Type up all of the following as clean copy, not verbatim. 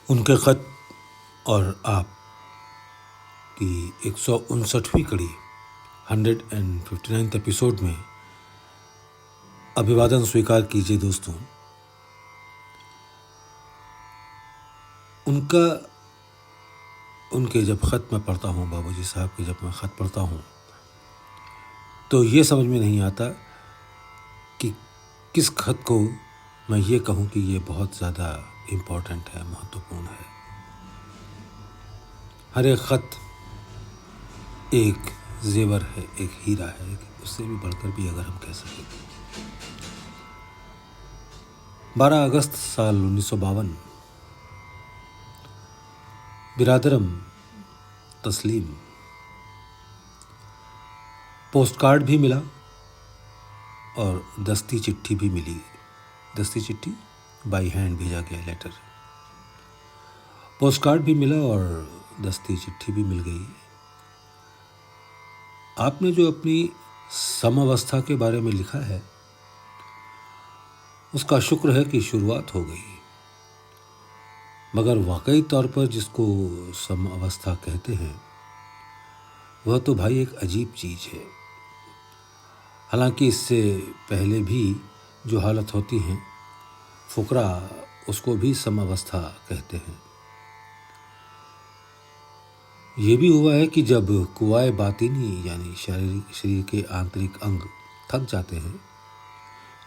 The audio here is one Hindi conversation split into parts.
उनके ख़त और आप की 159वीं कड़ी 159th एपिसोड में अभिवादन स्वीकार कीजिए दोस्तों। उनके जब ख़त मैं पढ़ता हूँ, बाबूजी साहब के जब मैं ख़त पढ़ता हूँ तो ये समझ में नहीं आता कि किस ख़त को मैं ये कहूँ कि ये बहुत ज़्यादा इम्पोर्टेंट है, महत्वपूर्ण है। हर एक ख़त एक जेवर है, एक हीरा है, उससे भी बढ़कर भी अगर हम कह सकें। 12 अगस्त साल 1952 बिरादरम तस्लीम। पोस्ट कार्ड भी मिला और दस्ती चिट्ठी भी मिली। दस्ती चिट्ठी बाई हैंड भेजा गया लेटर। पोस्ट कार्ड भी मिला और दस्ती चिट्ठी भी मिल गई। आपने जो अपनी समअवस्था के बारे में लिखा है उसका शुक्र है कि शुरुआत हो गई, मगर वाकई तौर पर जिसको समअवस्था कहते हैं वह तो भाई एक अजीब चीज़ है। हालांकि इससे पहले भी जो हालत होती हैं फुकरा उसको भी समअवस्था कहते हैं। ये भी हुआ है कि जब कुवाए बातिनी यानी शरीर के आंतरिक अंग थक जाते हैं,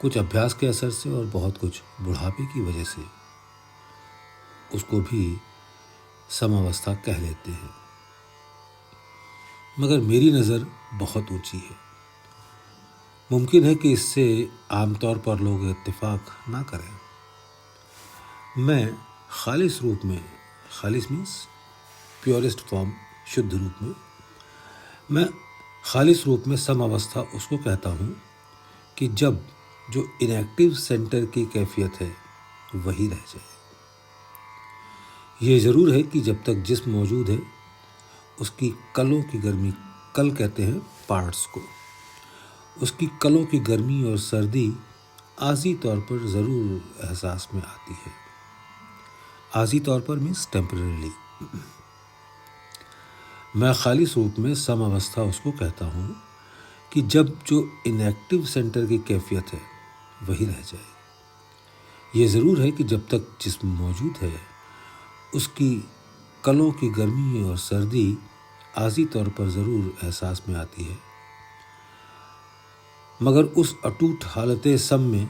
कुछ अभ्यास के असर से और बहुत कुछ बुढ़ापे की वजह से, उसको भी समअवस्था कह लेते हैं। मगर मेरी नज़र बहुत ऊंची है। मुमकिन है कि इससे आमतौर पर लोग इत्तेफाक ना करें। मैं खालिस रूप में, खालिस मीन्स प्योरेस्ट फॉर्म, शुद्ध रूप में, मैं खालिस रूप में समअवस्था उसको कहता हूँ कि जब जो इनएक्टिव सेंटर की कैफियत है वही रह जाए। ये ज़रूर है कि जब तक जिस्म मौजूद है उसकी कलों की गर्मी, कल कहते हैं पार्ट्स को, उसकी कलों की गर्मी और सर्दी आर्जी तौर पर ज़रूर एहसास में आती है। आर्जी तौर पर मीन्स टेम्परेरी। मैं खालिस रूप में समअवस्था उसको कहता हूँ कि जब जो इनएक्टिव सेंटर की कैफियत है वही रह जाए। ये ज़रूर है कि जब तक जिस्म मौजूद है उसकी कलों की गर्मी और सर्दी आर्जी तौर पर ज़रूर एहसास में आती है, मगर उस अटूट हालत सम में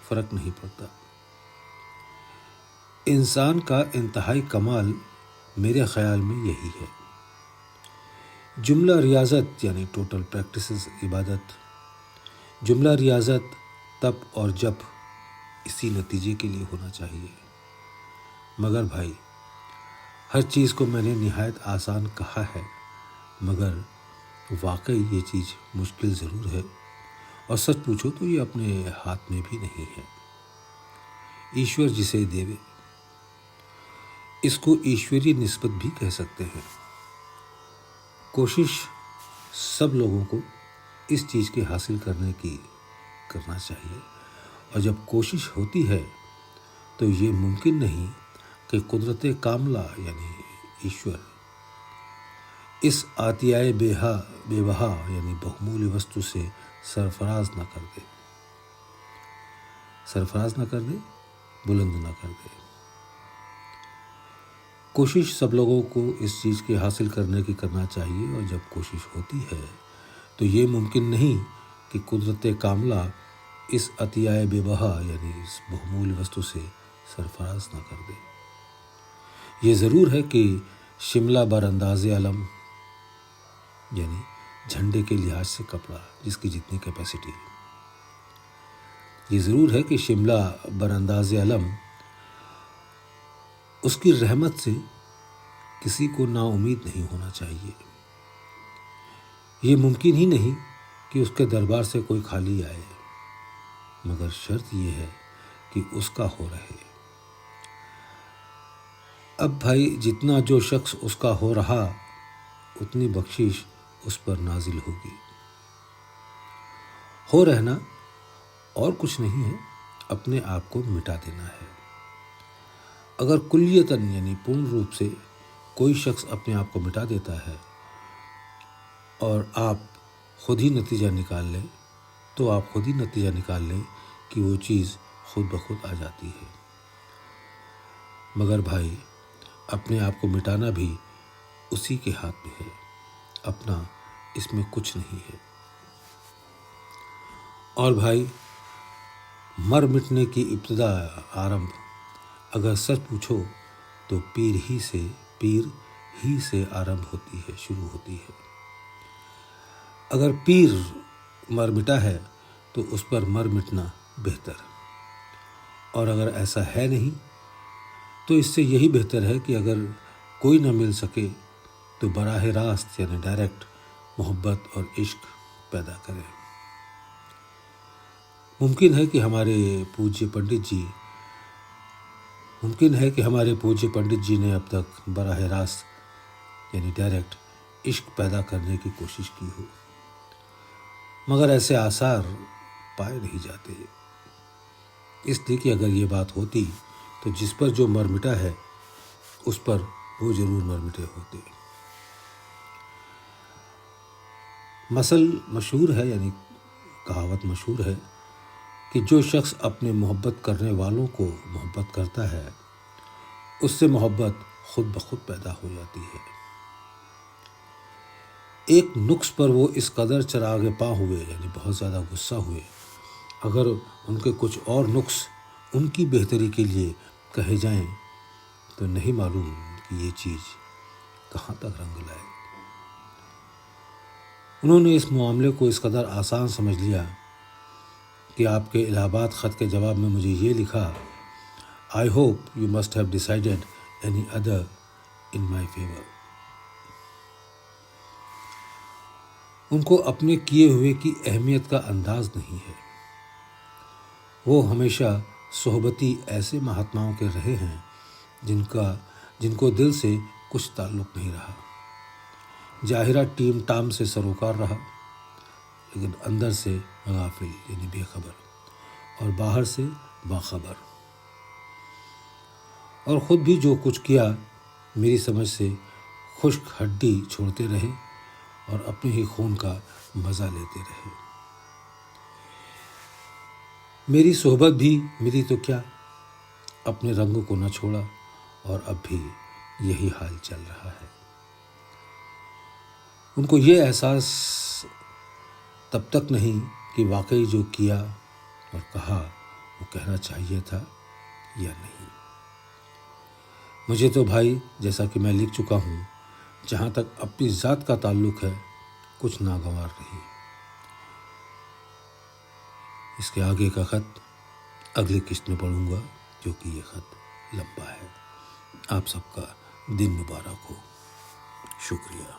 फ़र्क नहीं पड़ता। इंसान का इंतहाई कमाल मेरे ख़याल में यही है। जुमला रियाज़त यानी टोटल प्रैक्टिसेस इबादत, जुमला रियाज़त तब और जब इसी नतीजे के लिए होना चाहिए। मगर भाई हर चीज़ को मैंने निहायत आसान कहा है, मगर वाकई ये चीज़ मुश्किल ज़रूर है और सच पूछो तो ये अपने हाथ में भी नहीं है। ईश्वर जिसे देवे, इसको ईश्वरीय निस्बत भी कह सकते हैं। कोशिश सब लोगों को इस चीज़ के हासिल करने की करना चाहिए, और जब कोशिश होती है तो ये मुमकिन नहीं कि कुदरत कामला यानी ईश्वर इस आतियाए बेबहा यानी बहुमूल्य वस्तु से सरफराज न कर दे, बुलंद न कर दे। कोशिश सब लोगों को इस चीज़ के हासिल करने की करना चाहिए, और जब कोशिश होती है तो ये मुमकिन नहीं कि कुदरत कामला इस अतियाए बेबहा यानी इस बहुमूल्य वस्तु से सरफराज न कर दे। ये ज़रूर है कि शिमला बर अंदाज़े आलम यानी झंडे के लिहाज से कपड़ा जिसकी जितनी कैपेसिटी, ये ज़रूर है कि शिमला बर अंदाज़े आलम उसकी रहमत से किसी को नाउम्मीद नहीं होना चाहिए। ये मुमकिन ही नहीं कि उसके दरबार से कोई खाली आए, मगर शर्त ये है कि उसका हो रहे। अब भाई जितना जो शख्स उसका हो रहा उतनी बख्शिश उस पर नाजिल होगी। हो रहना और कुछ नहीं है, अपने आप को मिटा देना है। अगर कुल्लियतन यानी पूर्ण रूप से कोई शख्स अपने आप को मिटा देता है और आप खुद ही नतीजा निकाल लें, तो आप खुद ही नतीजा निकाल लें कि वो चीज़ खुद ब खुद आ जाती है। मगर भाई, अपने आप को मिटाना भी उसी के हाथ में है, अपना इसमें कुछ नहीं है। और भाई, मर मिटने की इब्तिदा आरंभ अगर सच पूछो तो पीर ही से आरंभ होती है, शुरू होती है। अगर पीर मर मिटा है तो उस पर मर मिटना बेहतर, और अगर ऐसा है नहीं तो इससे यही बेहतर है कि अगर कोई न मिल सके तो बराह रास्त यानी डायरेक्ट मोहब्बत और इश्क पैदा करें। मुमकिन है कि हमारे पूज्य पंडित जी ने अब तक बराह रास्त यानी डायरेक्ट इश्क पैदा करने की कोशिश की हो, मगर ऐसे आसार पाए नहीं जाते। इसलिए कि अगर ये बात होती तो जिस पर जो मर मिटा है उस पर वो जरूर मर मिटे होते। मसल मशहूर है यानी कहावत मशहूर है कि जो शख्स अपने मोहब्बत करने वालों को मोहब्बत करता है उससे मोहब्बत खुद ब खुद पैदा हो जाती है। एक नुक्स पर वो इस कदर चरागे पा हुए यानी बहुत ज़्यादा गुस्सा हुए, अगर उनके कुछ और नुक्स उनकी बेहतरी के लिए कहे जाएं तो नहीं मालूम कि ये चीज़ कहाँ तक रंग लाए। उन्होंने इस मामले को इस कदर आसान समझ लिया कि आपके इलाहाबाद ख़त के जवाब में मुझे ये लिखा, I hope you must have decided any other in my favour. उनको अपने किए हुए की अहमियत का अंदाज नहीं है। वो हमेशा सोहबती ऐसे महात्माओं के रहे हैं जिनको दिल से कुछ ताल्लुक़ नहीं रहा। जाहिरा टीम टाम से सरोकार रहा, लेकिन अंदर से गाफिल यानी बेखबर, और बाहर से बाखबर। और ख़ुद भी जो कुछ किया मेरी समझ से खुश्क हड्डी छोड़ते रहे और अपने ही खून का मज़ा लेते रहे। मेरी सोहबत भी मिली तो क्या, अपने रंग को न छोड़ा, और अब भी यही हाल चल रहा है। उनको ये एहसास तब तक नहीं कि वाकई जो किया और कहा वो कहना चाहिए था या नहीं। मुझे तो भाई, जैसा कि मैं लिख चुका हूँ, जहाँ तक अपनी ज़ात का ताल्लुक़ है कुछ नागवार नहीं। इसके आगे का ख़त अगली किस्त में पढ़ूँगा, क्योंकि ये ख़त लंबा है। आप सबका दिन मुबारक हो। शुक्रिया।